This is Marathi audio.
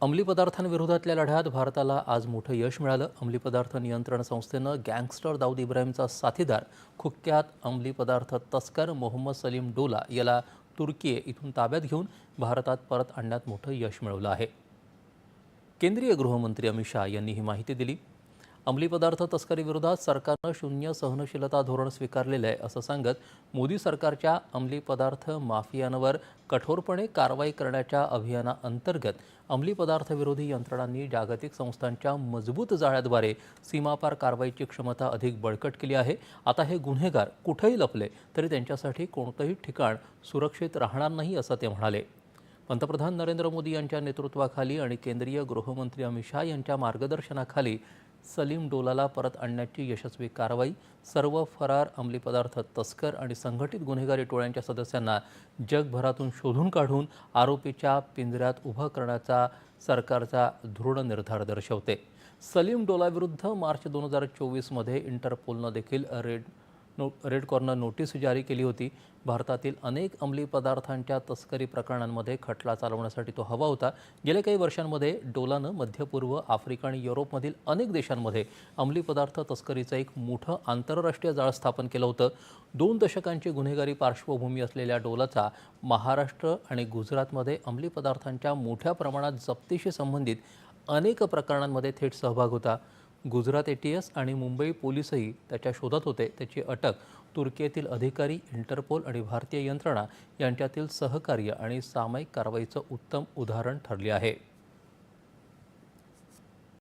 अंमली पदार्थांविरोधातल्या लढ्यात भारताला आज मोठं यश मिळालं. अंमली पदार्थ नियंत्रण संस्थेनं गँगस्टर दाऊद इब्राहिमचा साथीदार, कुख्यात अंमली पदार्थ तस्कर मोहम्मद सलीम डोला याला तुर्की इथून ताब्यात घेऊन भारतात परत आणण्यात मोठं यश मिळवलं आहे. केंद्रीय गृहमंत्री अमित शाह यांनी ही माहिती दिली. अंमली पदार्थ तस्करीविरोधात सरकारनं शून्य सहनशीलता धोरण स्वीकारलेलं आहे असं सांगत मोदी सरकारच्या अंमली पदार्थ माफियांवर कठोरपणे कारवाई करण्याच्या अभियानाअंतर्गत अंमली पदार्थ विरोधी यंत्रणांनी जागतिक संस्थांच्या मजबूत जाळ्याद्वारे सीमापार कारवाईची क्षमता अधिक बळकट केली आहे. आता हे गुन्हेगार कुठेही लपले तरी त्यांच्यासाठी कोणतंही ठिकाण सुरक्षित राहणार नाही असं ते म्हणाले. पंतप्रधान नरेंद्र मोदी यांच्या नेतृत्वाखाली आणि केंद्रीय गृहमंत्री अमित शाह यांच्या मार्गदर्शनाखाली सलीम डोलाला परत आणण्याची यशस्वी कारवाई, सर्व फरार अंमली पदार्थ तस्कर आणि संघटित गुन्हेगारी टोळ्यांच्या सदस्यांना जगभरातून शोधून काढून आरोपीच्या पिंजऱ्यात उभं करण्याचा सरकारचा दृढ निर्धार दर्शवते. सलीम डोलाविरुद्ध मार्च 2024मध्ये इंटरपोलनं देखील रेड कॉर्नर नोटीस जारी केली होती. भारतातील अनेक अंमली पदार्थांच्या तस्करी प्रकरणांमध्ये खटला चालवण्यासाठी तो हवा होता. गेल्या काही वर्षांमध्ये डोलानं मध्य पूर्व, आफ्रिका आणि युरोपमधील अनेक देशांमध्ये अंमली पदार्थ तस्करीचं एक मोठं आंतरराष्ट्रीय जाळं स्थापन केलं होतं. 2 दशकांची गुन्हेगारी पार्श्वभूमी असलेल्या डोलाचा महाराष्ट्र आणि गुजरातमध्ये अंमली पदार्थांच्या मोठ्या प्रमाणात जप्तीशी संबंधित अनेक प्रकरणांमध्ये थेट सहभाग होता. गुजरात ATS आणि मुंबई पोलीसही त्याच्या शोधात होते. त्याची अटक तुर्कीतील अधिकारी, इंटरपोल आणि भारतीय यंत्रणा यांच्यातील सहकार्य आणि सामायिक कारवाईचं उत्तम उदाहरण ठरले आहे.